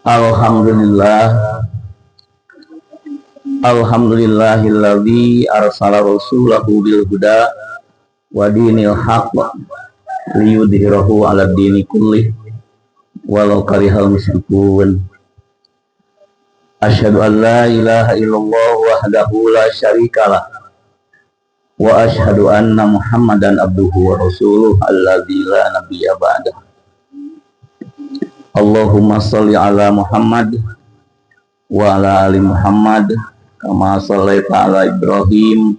Alhamdulillah, alhamdulillahilladzi arsala rasulahu bil huda wa dinil haqq liyudhhirahu 'ala dini kullih walau karihal musyrikun. Asyhadu an la ilaha illallah wahdahu la syarikalah wa asyhadu anna Muhammadan abduhu wa rasuluhu alladzi la nabiyya ba'dahu. Allahumma sholli ala Muhammad wa ala ali Muhammad kama shallaita ala Ibrahim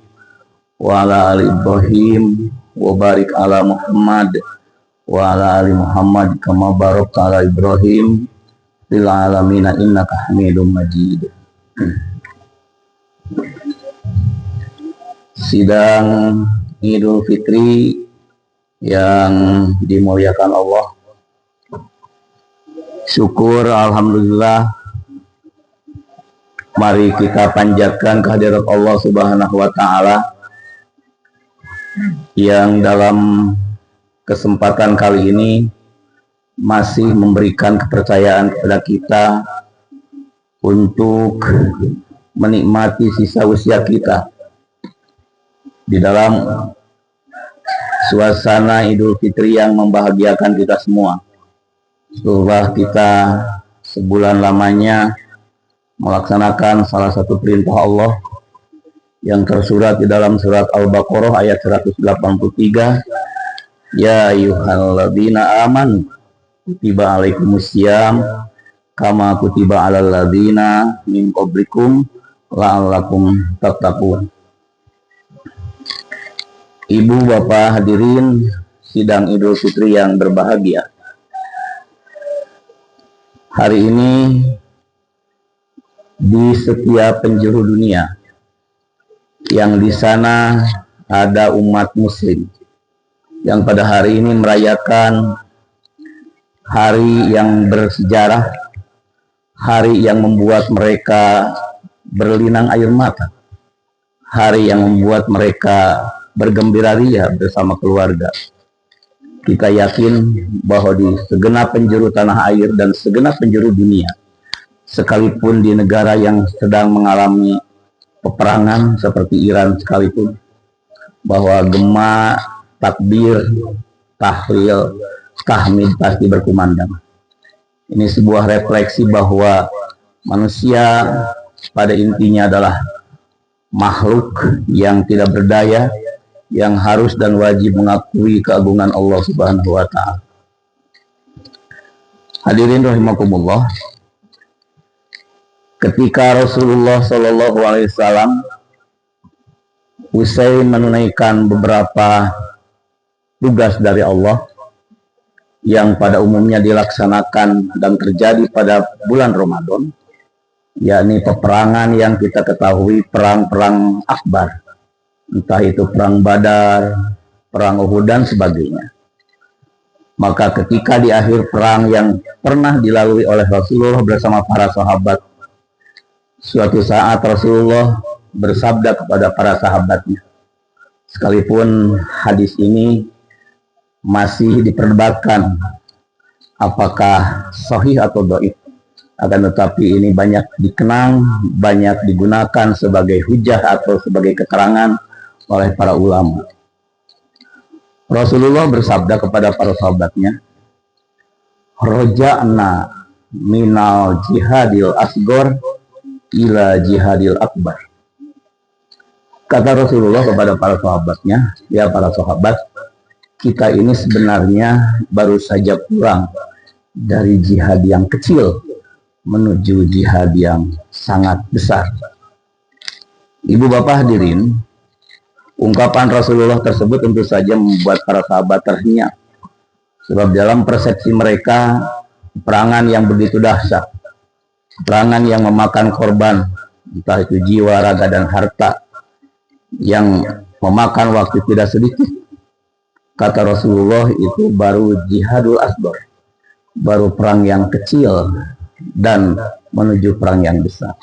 wa ala ali Ibrahim wa barik ala Muhammad wa ala ali Muhammad kama barakta ala Ibrahim fil alamin innaka Hamidum Majid. Sidang Idul Fitri yang dimuliakan Allah, syukur alhamdulillah, mari kita panjatkan kehadirat Allah Subhanahu wa taala yang dalam kesempatan kali ini masih memberikan kepercayaan kepada kita untuk menikmati sisa usia kita di dalam suasana Idul Fitri yang membahagiakan kita semua. Setelah kita sebulan lamanya melaksanakan salah satu perintah Allah yang tersurat di dalam surat Al-Baqarah ayat 183, ya ayyuhalladzina amanu kutiba alaikumusiyam kama kutiba alal ladzina min qablikum la'allakum tattaqun. Ibu bapak hadirin sidang Idul Fitri yang berbahagia, hari ini di setiap penjuru dunia yang di sana ada umat muslim yang pada hari ini merayakan hari yang bersejarah, hari yang membuat mereka berlinang air mata, hari yang membuat mereka bergembira ria bersama keluarga. Kita yakin bahwa di segenap penjuru tanah air dan segenap penjuru dunia, sekalipun di negara yang sedang mengalami peperangan seperti Iran sekalipun, bahwa gema, takbir, tahlil, tahmid pasti berkumandang. Ini sebuah refleksi bahwa manusia pada intinya adalah makhluk yang tidak berdaya, yang harus dan wajib mengakui keagungan Allah Subhanahu wa taala. Hadirin rahimakumullah, ketika Rasulullah Shallallahu alaihi wasallam usai menunaikan beberapa tugas dari Allah yang pada umumnya dilaksanakan dan terjadi pada bulan Ramadan, yakni peperangan yang kita ketahui, perang-perang akbar, entah itu perang Badar, perang Uhud dan sebagainya. Maka ketika di akhir perang yang pernah dilalui oleh Rasulullah bersama para sahabat, suatu saat Rasulullah bersabda kepada para sahabatnya, sekalipun hadis ini masih diperdebatkan apakah sahih atau dhaif, akan tetapi ini banyak dikenang, banyak digunakan sebagai hujah atau sebagai keterangan oleh para ulama. Rasulullah bersabda kepada para sahabatnya, roja'na minal jihadil asgor ila jihadil akbar. Kata Rasulullah kepada para sahabatnya, ya para sahabat, kita ini sebenarnya baru saja pulang dari jihad yang kecil menuju jihad yang sangat besar. Ibu bapak hadirin, ungkapan Rasulullah tersebut tentu saja membuat para sahabat terhenyak, sebab dalam persepsi mereka peperangan yang begitu dahsyat, peperangan yang memakan korban, entah itu jiwa, raga dan harta, yang memakan waktu tidak sedikit, kata Rasulullah, itu baru jihadul asbar, baru perang yang kecil dan menuju perang yang besar.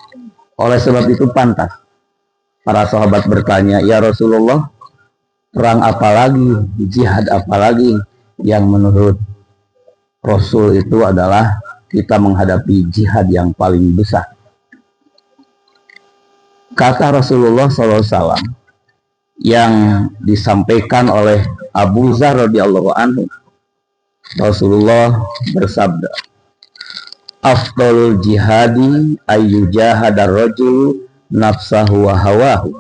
Oleh sebab itu pantas para sahabat bertanya, ya Rasulullah, perang apa lagi, jihad apa lagi yang menurut Rasul itu adalah kita menghadapi jihad yang paling besar. Kata Rasulullah SAW yang disampaikan oleh Abu Dzar radhiyallahu anhu, Rasulullah bersabda, "Afdalul jihadi ayyujahadar rajul nafsahu wa hawahu."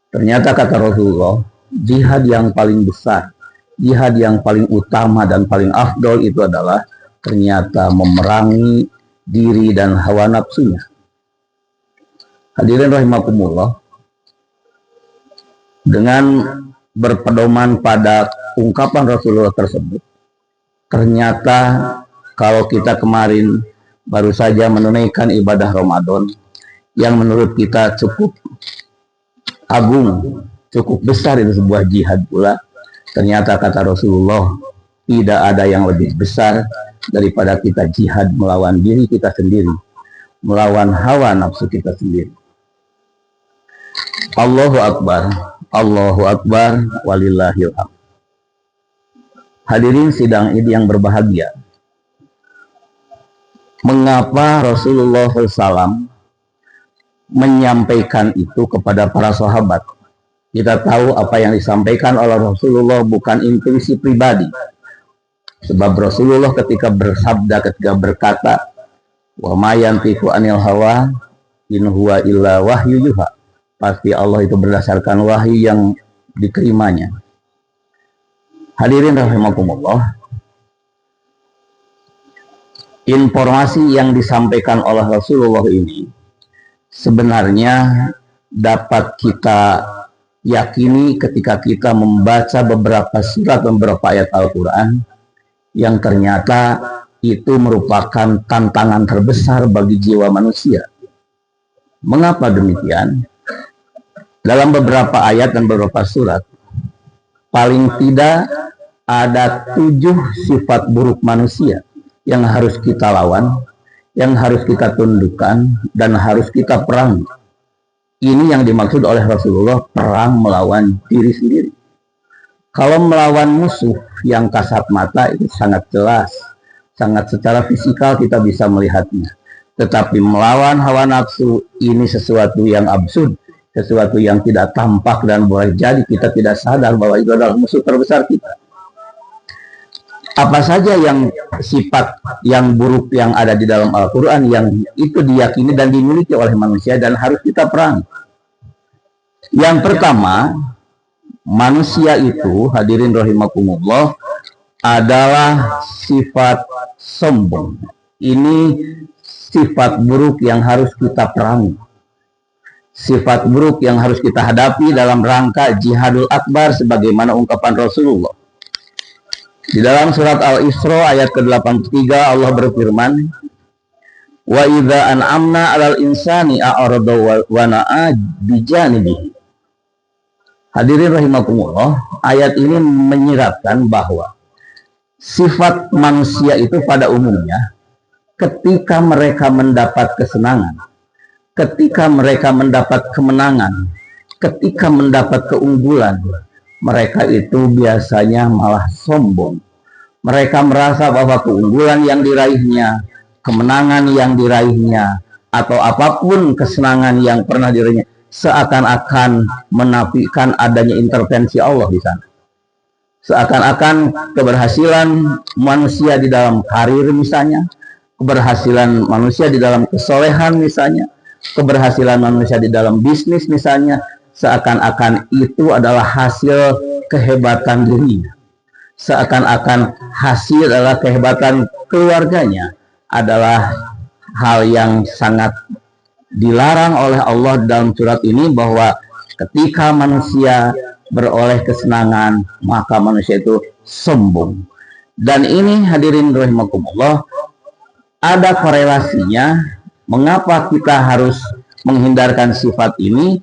Ternyata kata Rasulullah, jihad yang paling besar, jihad yang paling utama dan paling afdol itu adalah ternyata memerangi diri dan hawa nafsunya. Hadirin rahimakumullah, dengan berpedoman pada ungkapan Rasulullah tersebut, ternyata kalau kita kemarin baru saja menunaikan ibadah Ramadan yang menurut kita cukup agung, cukup besar, itu sebuah jihad pula. Ternyata kata Rasulullah, tidak ada yang lebih besar daripada kita jihad melawan diri kita sendiri, melawan hawa nafsu kita sendiri. Allahu Akbar, walillahil hamd. Hadirin sidang Id yang berbahagia, mengapa Rasulullah SAW menyampaikan itu kepada para sahabat? Kita tahu apa yang disampaikan oleh Rasulullah bukan intuisi pribadi. Sebab Rasulullah ketika bersabda, ketika berkata, "Wa ma yantiqu anil hawa in huwa illa wahyu yuha." Pasti Allah itu berdasarkan wahyu yang diterimanya. Hadirin rahimakumullah, informasi yang disampaikan oleh Rasulullah ini sebenarnya dapat kita yakini ketika kita membaca beberapa surat dan beberapa ayat Al-Quran yang ternyata itu merupakan tantangan terbesar bagi jiwa manusia. Mengapa demikian? Dalam beberapa ayat dan beberapa surat, paling tidak ada 7 sifat buruk manusia yang harus kita lawan, yang harus kita tundukkan, dan harus kita perangi. Ini yang dimaksud oleh Rasulullah, perang melawan diri sendiri. Kalau melawan musuh yang kasat mata itu sangat jelas, sangat secara fisikal kita bisa melihatnya. Tetapi melawan hawa nafsu ini sesuatu yang absurd, sesuatu yang tidak tampak, dan boleh jadi kita tidak sadar bahwa itu adalah musuh terbesar kita. Apa saja yang sifat yang buruk yang ada di dalam Al-Quran yang itu diyakini dan dimiliki oleh manusia dan harus kita perang? Yang pertama, manusia itu, hadirin rahimakumullah, adalah sifat sombong. Ini sifat buruk yang harus kita perangi. Sifat buruk yang harus kita hadapi dalam rangka jihadul akbar sebagaimana ungkapan Rasulullah. Di dalam surat Al-Isra ayat ke-83 Allah berfirman, "Wa idza an'amna 'alal insani a'rada wa na'a bijanibi." Hadirin rahimakumullah, ayat ini menyiratkan bahwa sifat manusia itu pada umumnya ketika mereka mendapat kesenangan, ketika mereka mendapat kemenangan, ketika mendapat keunggulan, mereka itu biasanya malah sombong. Mereka merasa bahwa keunggulan yang diraihnya, kemenangan yang diraihnya, atau apapun kesenangan yang pernah diraihnya, seakan-akan menafikan adanya intervensi Allah di sana. Seakan-akan keberhasilan manusia di dalam karir misalnya, keberhasilan manusia di dalam kesolehan misalnya, keberhasilan manusia di dalam bisnis misalnya, seakan-akan itu adalah hasil kehebatan dirinya. Seakan-akan hasil adalah kehebatan keluarganya, adalah hal yang sangat dilarang oleh Allah dalam surat ini, bahwa ketika manusia beroleh kesenangan, maka manusia itu sombong. Dan ini hadirin rahimakumullah, ada korelasinya. Mengapa kita harus menghindarkan sifat ini?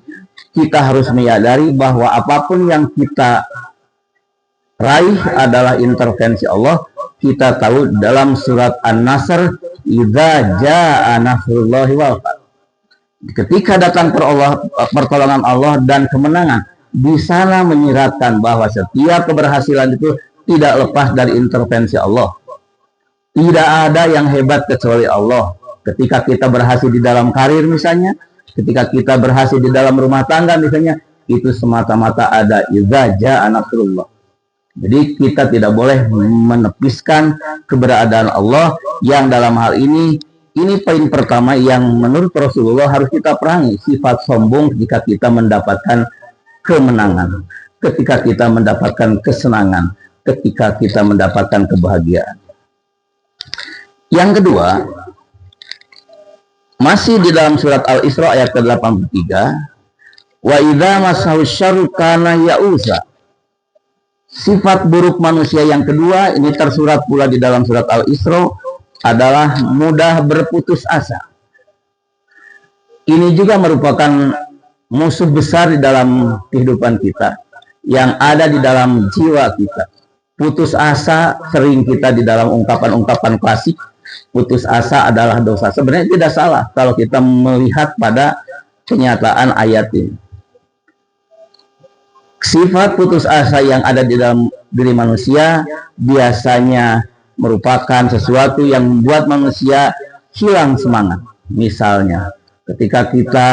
Kita harus menyadari bahwa apapun yang kita raih adalah intervensi Allah. Kita tahu dalam surat An-Nasr, "Idza jaa nasrullahi wal fath." Ketika datang pertolongan Allah dan kemenangan, di sana menyiratkan bahwa setiap keberhasilan itu tidak lepas dari intervensi Allah. Tidak ada yang hebat kecuali Allah. Ketika kita berhasil di dalam karir misalnya, ketika kita berhasil di dalam rumah tangga misalnya, itu semata-mata ada idza jaa nasrullah. Jadi kita tidak boleh menepiskan keberadaan Allah yang dalam hal ini poin pertama yang menurut Rasulullah harus kita perangi, sifat sombong ketika kita mendapatkan kemenangan, ketika kita mendapatkan kesenangan, ketika kita mendapatkan kebahagiaan. Yang kedua, masih di dalam surat Al-Isra ayat ke-83, wa idza massahu syarru kana ya'usa. Sifat buruk manusia yang kedua ini tersurat pula di dalam surat Al-Isra adalah mudah berputus asa. Ini juga merupakan musuh besar di dalam kehidupan kita yang ada di dalam jiwa kita. Putus asa sering kita di dalam ungkapan-ungkapan klasik. Putus asa adalah dosa. Sebenarnya tidak salah kalau kita melihat pada kenyataan ayat ini. Sifat putus asa yang ada di dalam diri manusia biasanya merupakan sesuatu yang membuat manusia hilang semangat. Misalnya, ketika kita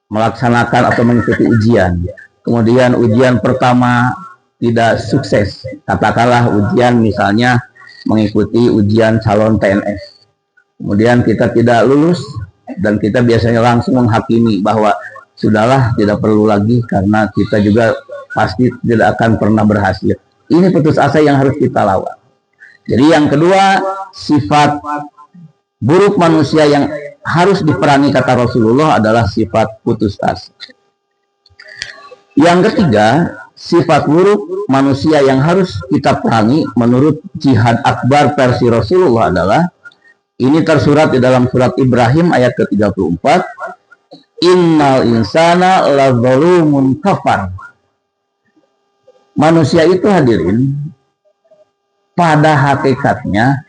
melaksanakan atau mengikuti ujian, kemudian ujian pertama tidak sukses, katakanlah ujian misalnya mengikuti ujian calon PNS, kemudian kita tidak lulus dan kita biasanya langsung menghakimi bahwa sudahlah, tidak perlu lagi karena kita juga pasti tidak akan pernah berhasil. Ini putus asa yang harus kita lawan. Jadi yang kedua, sifat buruk manusia yang harus diperangi kata Rasulullah adalah sifat putus asa. Yang ketiga, sifat buruk manusia yang harus kita perangi menurut jihad akbar versi Rasulullah adalah, ini tersurat di dalam surat Ibrahim ayat ke-34, innal insana ladzalumun kafar. Manusia itu hadirin pada hakikatnya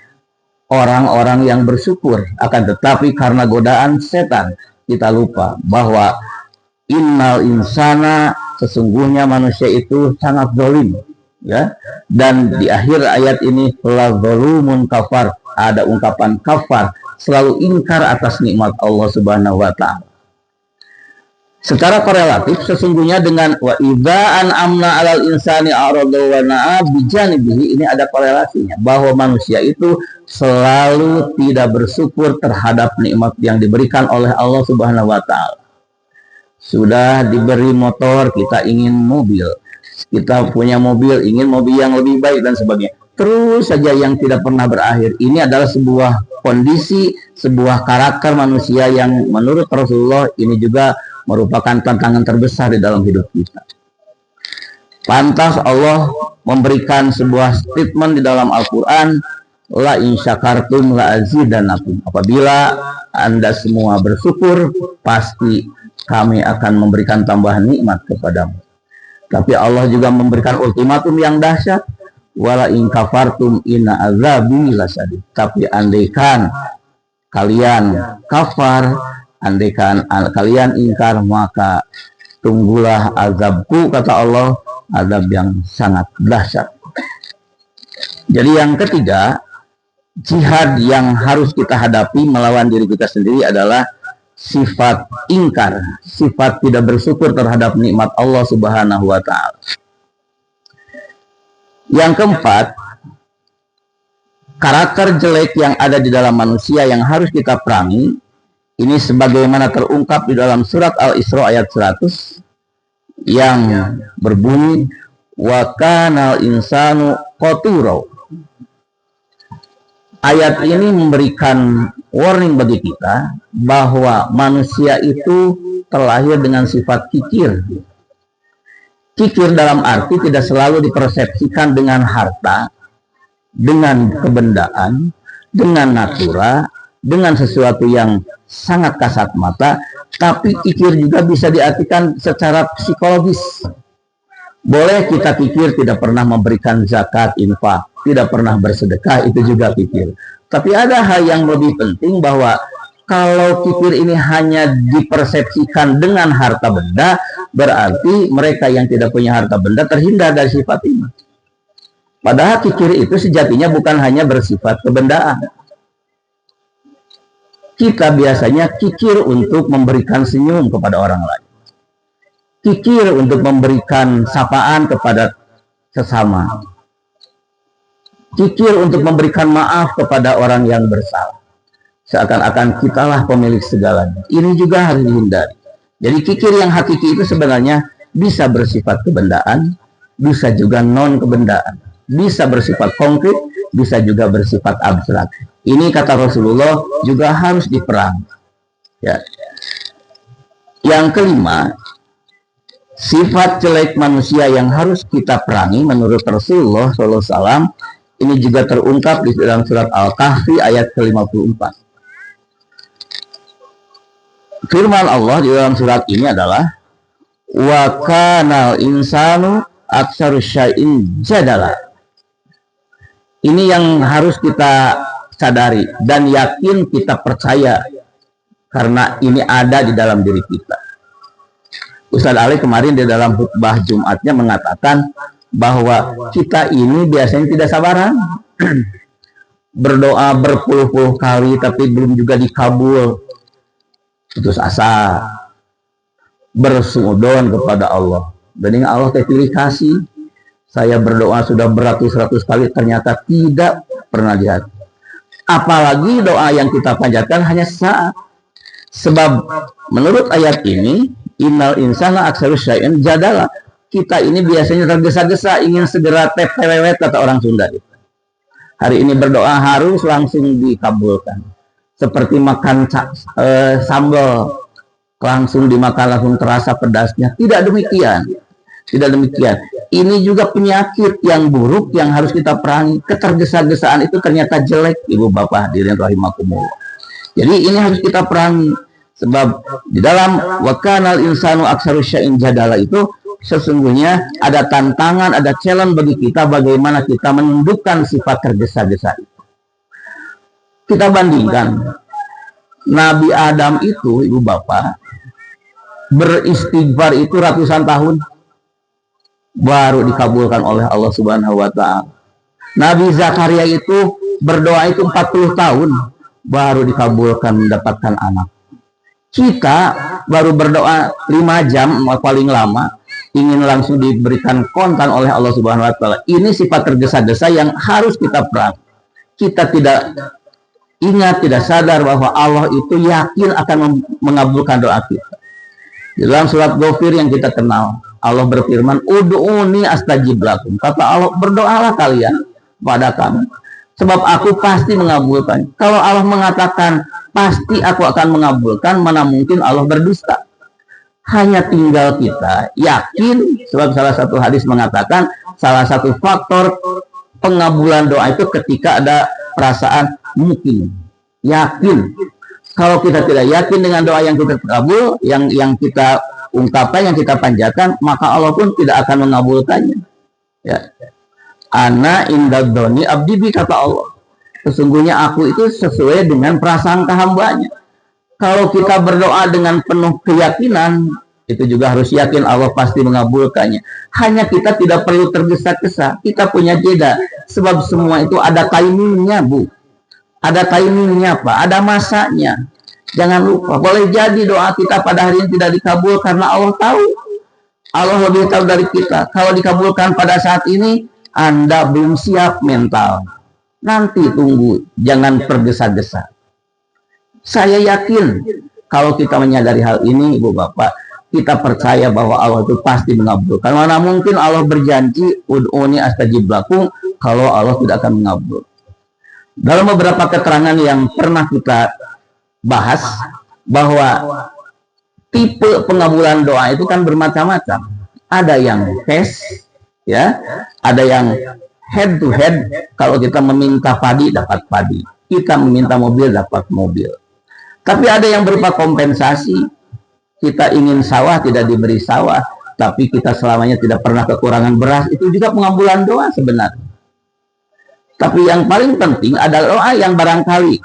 orang-orang yang bersyukur, akan tetapi karena godaan setan kita lupa bahwa innal insana, sesungguhnya manusia itu sangat zalim, ya. Dan di akhir ayat ini la zalumun kafar, ada ungkapan kafar, selalu ingkar atas nikmat Allah Subhanahu wa taala. Secara korelatif sesungguhnya dengan wa idza an'amna 'alal insani a'rada wa na'a bijanibihi, ini ada korelasinya bahwa manusia itu selalu tidak bersyukur terhadap nikmat yang diberikan oleh Allah Subhanahu wa taala. Sudah diberi motor, kita ingin mobil. Kita punya mobil, ingin mobil yang lebih baik dan sebagainya. Terus saja yang tidak pernah berakhir. Ini adalah sebuah kondisi, sebuah karakter manusia yang menurut Rasulullah ini juga merupakan tantangan terbesar di dalam hidup kita. Pantas Allah memberikan sebuah statement di dalam Al-Quran, la in syakartum la azidannakum. Apabila Anda semua bersyukur, pasti kami akan memberikan tambahan nikmat kepadamu. Tapi Allah juga memberikan ultimatum yang dahsyat, wala in kafartum inna azabi lasyadid. Tapi andaikan kalian kafar, andaikan kalian ingkar, maka tunggulah azabku, kata Allah, azab yang sangat dahsyat. Jadi yang ketiga, jihad yang harus kita hadapi melawan diri kita sendiri adalah sifat ingkar, sifat tidak bersyukur terhadap nikmat Allah Subhanahu wa taala. Yang keempat, karakter jelek yang ada di dalam manusia yang harus kita perangi. Ini sebagaimana terungkap di dalam surat Al-Isra ayat 100 yang berbunyi wa kanal insanu qatura. Ayat ini memberikan warning bagi kita bahwa manusia itu terlahir dengan sifat kikir. Kikir dalam arti tidak selalu dipersepsikan dengan harta, dengan kebendaan, dengan natura, dengan sesuatu yang sangat kasat mata, tapi kikir juga bisa diartikan secara psikologis. Boleh kita kikir tidak pernah memberikan zakat, infak, tidak pernah bersedekah, itu juga kikir. Tapi ada hal yang lebih penting, bahwa kalau kikir ini hanya dipersepsikan dengan harta benda, berarti mereka yang tidak punya harta benda terhindar dari sifat ini. Padahal kikir itu sejatinya bukan hanya bersifat kebendaan. Kita biasanya kikir untuk memberikan senyum kepada orang lain. Kikir untuk memberikan sapaan kepada sesama. Kikir untuk memberikan maaf kepada orang yang bersalah. Seakan-akan kitalah pemilik segalanya. Ini juga harus dihindari. Jadi kikir yang hakiki itu sebenarnya bisa bersifat kebendaan, bisa juga non-kebendaan. Bisa bersifat konkret, bisa juga bersifat abstrak. Ini kata Rasulullah juga harus diperang. Ya. Yang kelima, sifat jelek manusia yang harus kita perangi menurut Rasulullah SAW ini juga terungkap di dalam surat Al-Kahfi ayat ke-54. Firman Allah di dalam surat ini adalah wa kanal insanu aktsara syai'in jadala. Ini yang harus kita sadari dan yakin kita percaya karena ini ada di dalam diri kita. Ustaz Ali kemarin di dalam khutbah Jumatnya mengatakan bahwa kita ini biasanya tidak sabaran. Berdoa berpuluh-puluh kali tapi belum juga dikabul. Putus asa. Bersuudon kepada Allah. Bening Allah pilih kasih. Saya berdoa sudah beratus-ratus kali ternyata tidak pernah lihat. Apalagi doa yang kita panjatkan hanya sesaat. Sebab menurut ayat ini, innal insana aktsara syai'in jadala. Kita ini biasanya tergesa-gesa ingin segera tepewet kata orang Sunda. Hari ini berdoa harus langsung dikabulkan. Seperti makan sambal langsung dimakan langsung terasa pedasnya. Tidak demikian. Tidak demikian. Ini juga penyakit yang buruk yang harus kita perangi. Ketergesa-gesaan itu ternyata jelek, Ibu Bapak hadirin rahimakumullah. Jadi ini harus kita perangi. Sebab di dalam wa kanal insanu aktsara syai'in jadala itu sesungguhnya ada tantangan, ada challenge bagi kita bagaimana kita menundukkan sifat tergesa-gesa itu. Kita bandingkan Nabi Adam itu, Ibu Bapak, beristighfar itu ratusan tahun baru dikabulkan oleh Allah Subhanahu wa taala. Nabi Zakaria itu berdoa itu 40 tahun baru dikabulkan mendapatkan anak. Kita baru berdoa 5 jam paling lama ingin langsung diberikan kontan oleh Allah Subhanahu wa taala. Ini sifat tergesa-gesa yang harus kita perang. Kita tidak ingat, tidak sadar bahwa Allah itu yakin akan mengabulkan doa kita. Di dalam surat Ghafir yang kita kenal, Allah berfirman, "Ud'uni astajib lakum." Kata Allah, berdoalah kalian pada kami, sebab aku pasti mengabulkan. Kalau Allah mengatakan pasti aku akan mengabulkan, mana mungkin Allah berdusta? Hanya tinggal kita yakin, sebab salah satu hadis mengatakan salah satu faktor pengabulan doa itu ketika ada perasaan mungkin, yakin. Kalau kita tidak yakin dengan doa yang kita kabul, yang kita ungkapkan, yang kita panjatkan, maka Allah pun tidak akan mengabulkannya. Ya. Ana indadzoni abdi bi, kata Allah. Sesungguhnya aku itu sesuai dengan prasangka hambanya. Kalau kita berdoa dengan penuh keyakinan, itu juga harus yakin Allah pasti mengabulkannya. Hanya kita tidak perlu tergesa-gesa. Kita punya jeda. Sebab semua itu ada timingnya, Bu. Ada timingnya, Pak. Ada masanya. Jangan lupa. Boleh jadi doa kita pada hari ini tidak dikabul karena Allah tahu. Allah lebih tahu dari kita. Kalau dikabulkan pada saat ini, Anda belum siap mental. Nanti tunggu. Jangan tergesa-gesa. Saya yakin kalau kita menyadari hal ini, Ibu Bapak, kita percaya bahwa Allah itu pasti mengabulkan. Mana mungkin Allah berjanji, ud'uni astajib lakum, kalau Allah tidak akan mengabul. Dalam beberapa keterangan yang pernah kita bahas, bahwa tipe pengabulan doa itu kan bermacam-macam. Ada yang cash, ya, ada yang head to head. Kalau kita meminta padi dapat padi, kita meminta mobil dapat mobil. Tapi ada yang berupa kompensasi. Kita ingin sawah tidak diberi sawah, tapi kita selamanya tidak pernah kekurangan beras. Itu juga pengabulan doa sebenarnya. Tapi yang paling penting adalah doa yang barangkali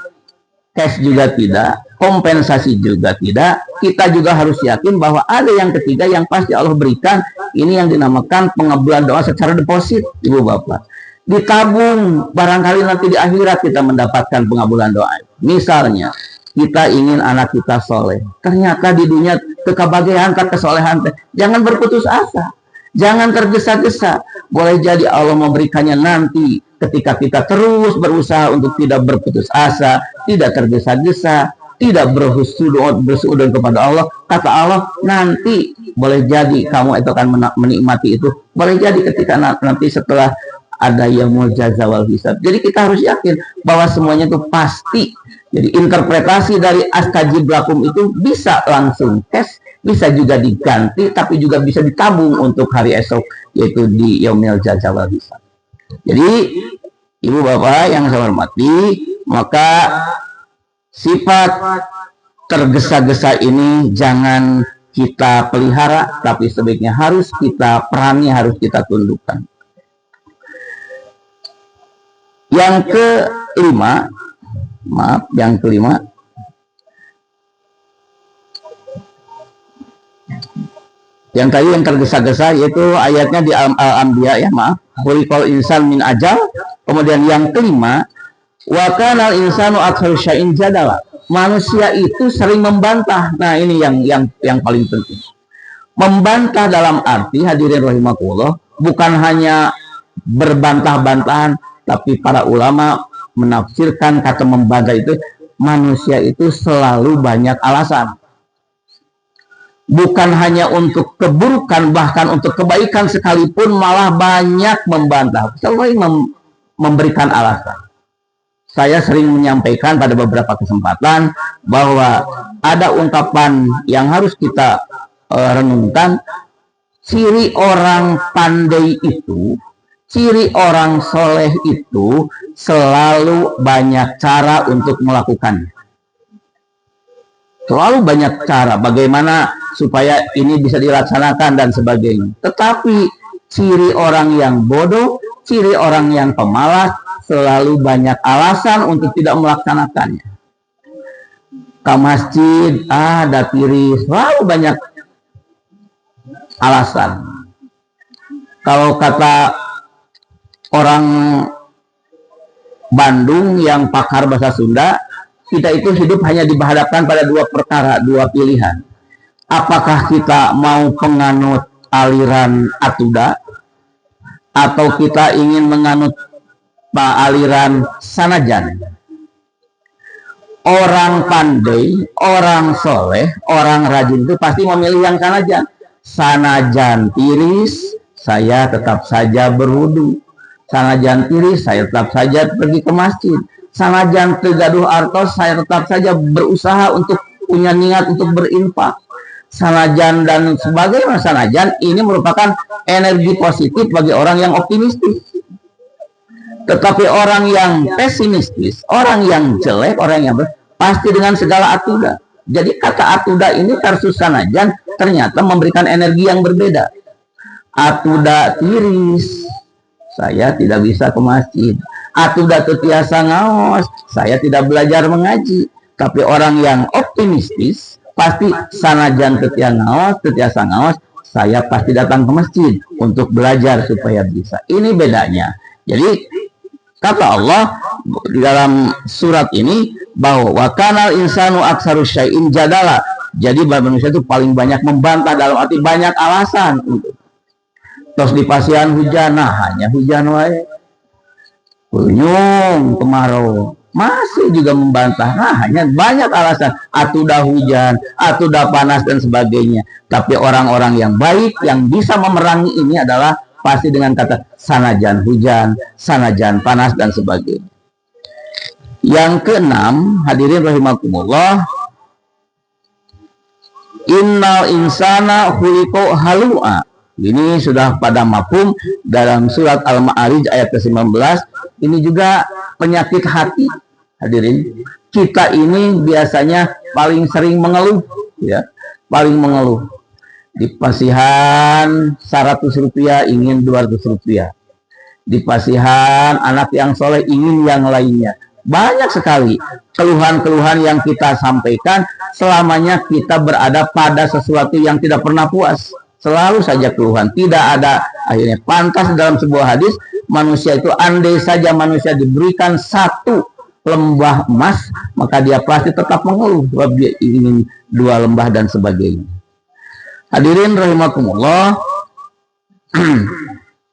cash juga tidak, kompensasi juga tidak. Kita juga harus yakin bahwa ada yang ketiga yang pasti Allah berikan. Ini yang dinamakan pengabulan doa secara deposit, Ibu Bapak. ditabung, barangkali nanti di akhirat kita mendapatkan pengabulan doa. Misalnya kita ingin anak kita soleh, ternyata di dunia kebahagiaan, kesolehan, jangan berputus asa, jangan tergesa-gesa. Boleh jadi Allah memberikannya nanti ketika kita terus berusaha untuk tidak berputus asa, tidak tergesa-gesa, tidak bersujud kepada Allah. Kata Allah, nanti boleh jadi kamu itu akan menikmati itu. Boleh jadi ketika nanti setelah ada yaumul jaza wal hisab. Jadi kita harus yakin bahwa semuanya itu pasti. Jadi interpretasi dari astajib lakum itu bisa langsung tes, bisa juga diganti, tapi juga bisa ditabung untuk hari esok, yaitu di yaumil jaza wal hisab. Jadi ibu bapak yang saya hormati, maka sifat tergesa-gesa ini jangan kita pelihara, tapi sebaiknya harus kita perangi, harus kita tundukkan. Yang kelima, yang tadi yang tergesa-gesa yaitu ayatnya di Al-Anbiya ya, khuliqal insan min ajal. Kemudian yang kelima, wa kanal insanu aktsara syai'in jadala. Manusia itu sering membantah. Nah, ini yang paling penting. Membantah dalam arti, hadirin rahimakumullah, bukan hanya berbantah-bantahan, tapi para ulama menafsirkan kata membantah itu, manusia itu selalu banyak alasan. Bukan hanya untuk keburukan, bahkan untuk kebaikan sekalipun malah banyak membantah. Selalu memberikan alasan. Saya sering menyampaikan pada beberapa kesempatan bahwa ada ungkapan yang harus kita renungkan. Ciri orang pandai itu, ciri orang soleh itu selalu banyak cara untuk melakukannya. Selalu banyak cara bagaimana supaya ini bisa dilaksanakan dan sebagainya. Tetapi ciri orang yang bodoh, ciri orang yang pemalas, selalu banyak alasan untuk tidak melaksanakannya. Ke masjid, ada tiris, selalu banyak alasan. Kalau kata orang Bandung yang pakar bahasa Sunda, kita itu hidup hanya dihadapkan pada dua perkara, dua pilihan. Apakah kita mau penganut aliran Atuda, atau kita ingin menganut aliran Sanajan. Orang pandai, orang soleh, orang rajin itu pasti memilih yang Sanajan. Sanajan tiris, saya tetap saja berwudu. Sanajan tiris, saya tetap saja pergi ke masjid. Sanajan tegaduh artos, saya tetap saja berusaha untuk punya niat untuk berinfak. Sanajan dan sebagainya, sanajan ini merupakan energi positif bagi orang yang optimistis. Tetapi orang yang pesimistis, orang yang jelek, orang yang pasti dengan segala atuda. Jadi kata atuda ini versus sanajan ternyata memberikan energi yang berbeda. Atuda tiris, saya tidak bisa ke masjid. Atuda tetiasa ngaos, saya tidak belajar mengaji. Tapi orang yang optimistis pasti sanajan tetiasa ngaos, saya pasti datang ke masjid untuk belajar supaya bisa. Ini bedanya. Jadi kata Allah di dalam surat ini bahwa wa kanal insanu aktsaru syai'in jadala. Jadi manusia itu paling banyak membantah dalam arti banyak alasan. Terus di pasian hujan, nah hanya hujan wae. Kunyung kemarau, masih juga membantah. Nah, hanya banyak alasan. Atuda hujan, atuda panas dan sebagainya. Tapi orang-orang yang baik yang bisa memerangi ini adalah pasti dengan kata sanajan hujan, sanajan panas dan sebagainya. Yang keenam, hadirin rahimakumullah, innal insana khuliqa halu'a. Ini sudah pada mafhum dalam surat Al-Ma'arij ayat ke-19. Ini juga penyakit hati. Hadirin, kita ini biasanya paling sering mengeluh, ya, paling mengeluh. Di pasihan 100 rupiah ingin 200 rupiah. Di pasihan anak yang soleh ingin yang lainnya. Banyak sekali keluhan-keluhan yang kita sampaikan selamanya kita berada pada sesuatu yang tidak pernah puas. Selalu saja keluhan, tidak ada akhirnya. Pantas dalam sebuah hadis manusia itu andai saja manusia diberikan satu lembah emas, maka dia pasti tetap mengeluh sebab dia ingin 2 lembah dan sebagainya. Hadirin rahimakumullah,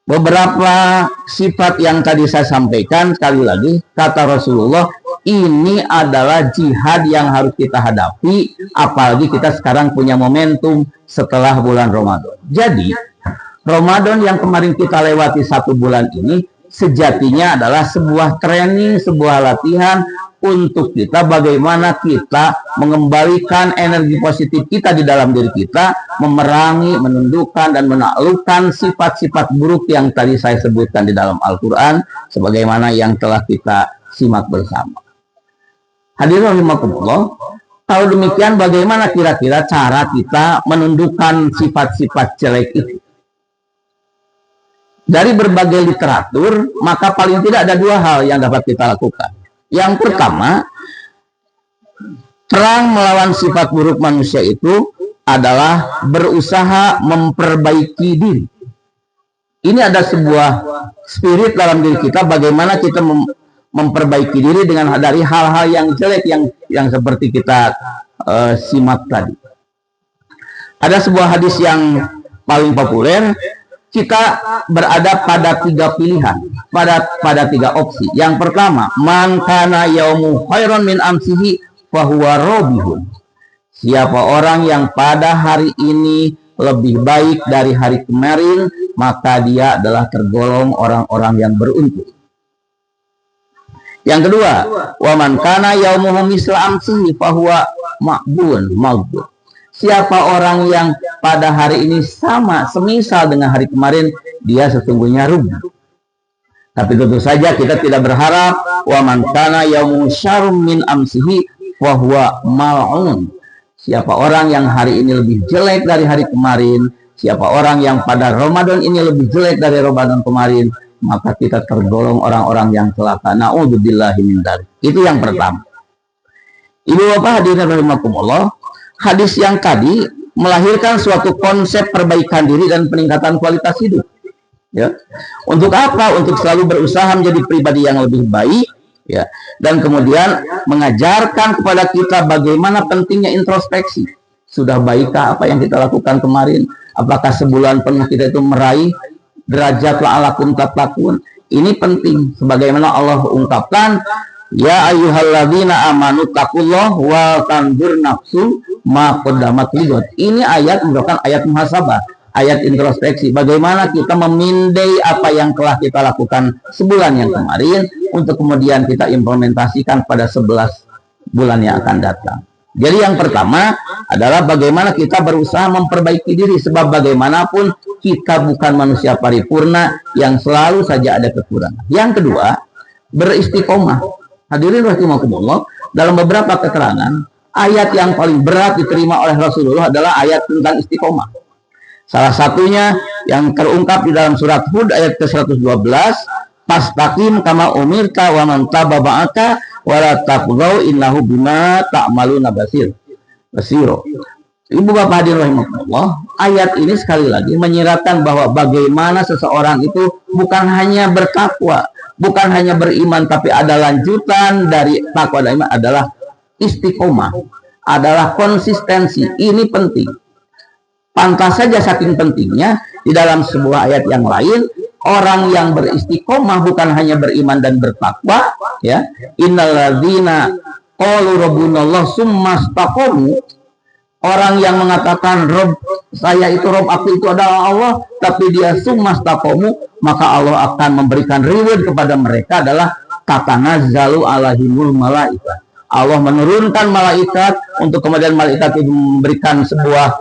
beberapa sifat yang tadi saya sampaikan, sekali lagi kata Rasulullah, ini adalah jihad yang harus kita hadapi, apalagi kita sekarang punya momentum setelah bulan Ramadan. Jadi Ramadan yang kemarin kita lewati 1 bulan ini sejatinya adalah sebuah training, sebuah latihan untuk kita bagaimana kita mengembalikan energi positif kita di dalam diri kita, memerangi, menundukkan, dan menaklukkan sifat-sifat buruk yang tadi saya sebutkan di dalam Al-Quran, sebagaimana yang telah kita simak bersama. Hadirin rahimakumullah, kalau demikian bagaimana kira-kira cara kita menundukkan sifat-sifat jelek itu? Dari berbagai literatur, maka paling tidak ada 2 hal yang dapat kita lakukan. Yang pertama, perang melawan sifat buruk manusia itu adalah berusaha memperbaiki diri. Ini ada sebuah spirit dalam diri kita, bagaimana kita memperbaiki diri dengan dari hal-hal yang jelek yang seperti kita simak tadi. Ada sebuah hadis yang paling populer, kita berada pada 3 pilihan, pada 3 opsi. Yang pertama, man kana yaumu khairan min amsihi fahuwa robihun. Siapa orang yang pada hari ini lebih baik dari hari kemarin, maka dia adalah tergolong orang-orang yang beruntung. Yang kedua, wa man kana yaumuhu misla amsihi fahuwa ma'bun. Siapa orang yang pada hari ini sama, semisal dengan hari kemarin, dia sesungguhnya rugi. Tapi tentu saja kita tidak berharap wa man kana yaumu syarrum min amsihi wa huwa mal'un. Siapa orang yang hari ini lebih jelek dari hari kemarin, siapa orang yang pada Ramadan ini lebih jelek dari Ramadan kemarin, maka kita tergolong orang-orang yang celaka. Na'udzubillahi min dzalik. Itu yang pertama. Ibu bapak hadirin rahimakumullah, hadis yang tadi melahirkan suatu konsep perbaikan diri dan peningkatan kualitas hidup. Ya. Untuk apa? Untuk selalu berusaha menjadi pribadi yang lebih baik, ya. Dan kemudian mengajarkan kepada kita bagaimana pentingnya introspeksi. Sudah baikkah apa yang kita lakukan kemarin? Apakah sebulan penuh kita itu meraih derajat la'alakum tattaqun? Ini penting. Sebagaimana Allah ungkapkan, ya ayyuhalladzina amanu taqullah wa tanzur nafsu ma qaddamat ligot. Ini ayat merupakan ayat muhasabah, ayat introspeksi. Bagaimana kita memindai apa yang telah kita lakukan sebulan yang kemarin untuk kemudian kita implementasikan pada 11 bulan yang akan datang. Jadi yang pertama adalah bagaimana kita berusaha memperbaiki diri, sebab bagaimanapun kita bukan manusia paripurna yang selalu saja ada kekurangan. Yang kedua, beristiqomah. Hadirin rahimakumullah, dalam beberapa keterangan, ayat yang paling berat diterima oleh Rasulullah adalah ayat tentang istiqomah. Salah satunya yang terungkap di dalam surat Hud ayat ke-112, fastaqim kama umirta wa man taba ba'aka wa la taqghaw innahu bima ta'maluna basir. Ibu bapak hadirin rahimakumullah, ayat ini sekali lagi menyiratkan bahwa bagaimana seseorang itu bukan hanya bertakwa, bukan hanya beriman, tapi ada lanjutan dari takwa dan iman adalah istiqomah, adalah konsistensi. Ini penting. Pantas saja saking pentingnya di dalam sebuah ayat yang lain, orang yang beristiqomah bukan hanya beriman dan bertakwa, ya. Innalladzina qalu rabbunallah summastaqamu. Orang yang mengatakan Rob saya itu, Rob aku itu adalah Allah, tapi dia summastaqamu, maka Allah akan memberikan reward kepada mereka adalah tatanazzalu alaihimul malaikat. Allah menurunkan malaikat untuk kemudian malaikat itu memberikan sebuah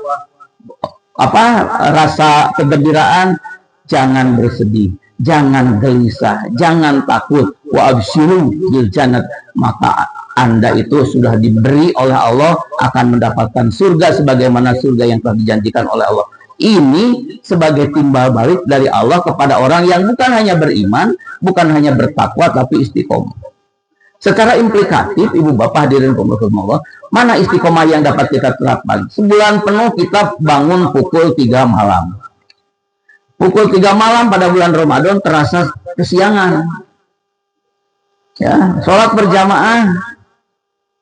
rasa kegembiraan. Jangan bersedih, jangan gelisah, jangan takut. Wa absyiru bil jannat, maka Anda itu sudah diberi oleh Allah akan mendapatkan surga sebagaimana surga yang telah dijanjikan oleh Allah. Ini sebagai timbal balik dari Allah kepada orang yang bukan hanya beriman, bukan hanya bertakwa, tapi istiqomah. Secara implikatif, ibu bapak hadirin Allah, mana istiqomah yang dapat kita terapkan? Sebulan penuh kita bangun pukul 3 malam. Pukul 3 malam pada bulan Ramadan terasa kesiangan. Ya, sholat berjamaah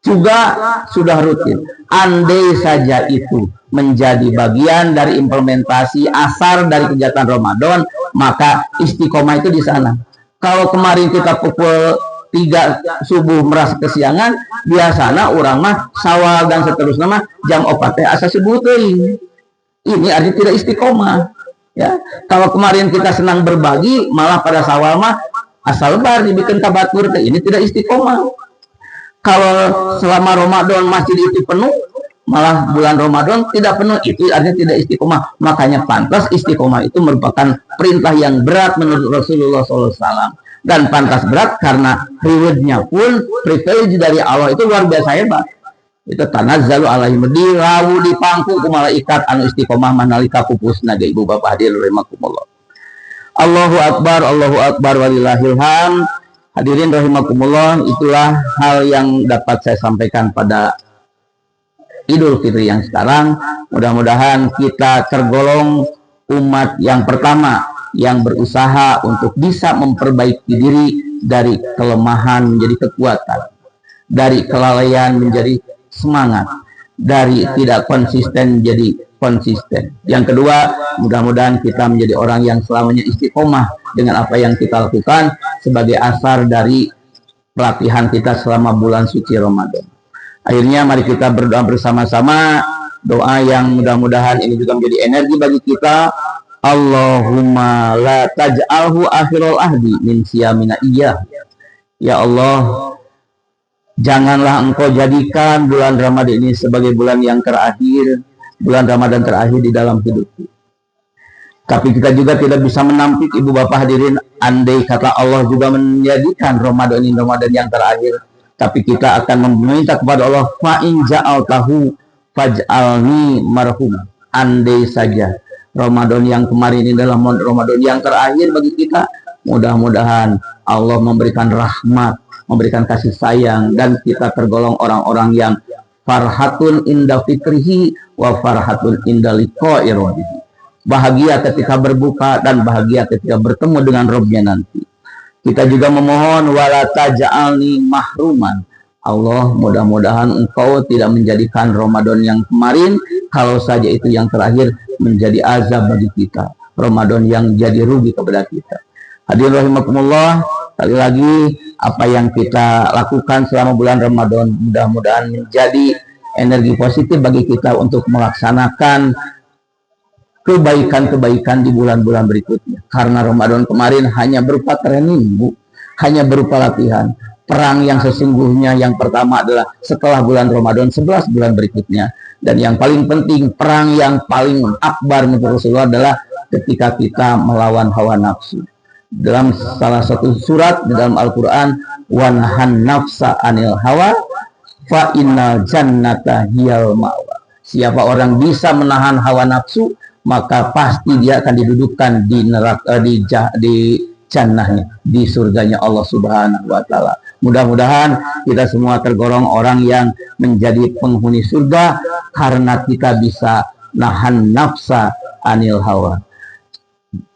juga sudah rutin. Andai saja itu menjadi bagian dari implementasi asar dari kegiatan Ramadan, maka istiqomah itu di sana. Kalau kemarin kita pukul 3 subuh merasa kesiangan, biasanya orang mah sawal dan seterusnya mah jam 4 asa subuh teuing. Ini artinya tidak istiqomah. Ya, kalau kemarin kita senang berbagi, malah pada sawal mah asal bar dibikin kabatur, ini tidak istiqomah. Kalau selama Ramadan masjid itu penuh, malah bulan Ramadan tidak penuh, itu artinya tidak istiqomah. Makanya pantas istiqomah itu merupakan perintah yang berat menurut Rasulullah SAW. Dan pantas berat karena rewardnya pun, privilege dari Allah itu luar biasa hebat. Itu tanazzalu alaihim, dirawu di pangku ku malaikat anu istiqomah manalika pupusna ge ibu bapak hadirin rahimakumullah. Allahu akbar walillahil hamd. Hadirin rahimakumullah, itulah hal yang dapat saya sampaikan pada Idul Fitri yang sekarang. Mudah-mudahan kita tergolong umat yang pertama yang berusaha untuk bisa memperbaiki diri dari kelemahan menjadi kekuatan, dari kelalaian menjadi semangat, dari tidak konsisten jadi konsisten. Yang kedua, mudah-mudahan kita menjadi orang yang selamanya istiqomah dengan apa yang kita lakukan sebagai asar dari pelatihan kita selama bulan suci Ramadan. Akhirnya mari kita berdoa bersama-sama, doa yang mudah-mudahan ini juga menjadi energi bagi kita. Allahumma la taj'alhu akhirul ahdi min siyamina iyyah. Ya Allah, janganlah engkau jadikan bulan Ramadan ini sebagai bulan yang terakhir, bulan Ramadan terakhir di dalam hidupku. Tapi kita juga tidak bisa menampik ibu bapak hadirin, andai kata Allah juga menjadikan Ramadan ini Ramadan yang terakhir, tapi kita akan meminta kepada Allah, fa in ja'altahu faj'alni marhum. Andai saja Ramadan yang kemarin ini adalah Ramadan yang terakhir bagi kita, mudah-mudahan Allah memberikan rahmat, memberikan kasih sayang, dan kita tergolong orang-orang yang farhatun inda fikrihi wa farhatun inda liqa'i rabbihi. Bahagia ketika berbuka dan bahagia ketika bertemu dengan Rabbnya nanti. Kita juga memohon wala taj'alni mahruman. Allah, mudah-mudahan engkau tidak menjadikan Ramadan yang kemarin, kalau saja itu yang terakhir, menjadi azab bagi kita. Ramadan yang jadi rugi kepada kita. Hadirin rahimakumullah, sekali lagi apa yang kita lakukan selama bulan Ramadan mudah-mudahan menjadi energi positif bagi kita untuk melaksanakan kebaikan-kebaikan di bulan-bulan berikutnya. Karena Ramadan kemarin hanya berupa training, hanya berupa latihan. Perang yang sesungguhnya yang pertama adalah setelah bulan Ramadan 11 bulan berikutnya. Dan yang paling penting, perang yang paling akbar menurut Rasulullah adalah ketika kita melawan hawa nafsu. Dalam salah satu surat di dalam Al-Quran, wanhan nafsa anil hawa fa innal jannata hiyal ma'wa. Siapa orang bisa menahan hawa nafsu, maka pasti dia akan didudukkan di neraka, di jannahnya, di surganya Allah Subhanahu wa taala. Mudah-mudahan kita semua tergolong orang yang menjadi penghuni surga karena kita bisa nahan nafsa anil hawa.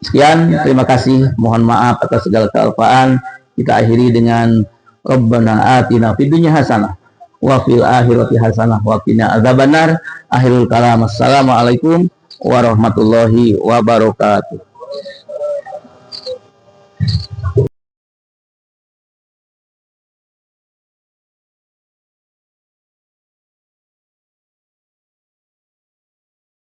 Sekian, terima kasih. Mohon maaf atas segala kealpaan. Kita akhiri dengan Rabbana atina fid dunya hasanah wa fil akhirati hasanah wa qina adzabannar. Akhirul kalam. Assalamualaikum warahmatullahi wabarakatuh.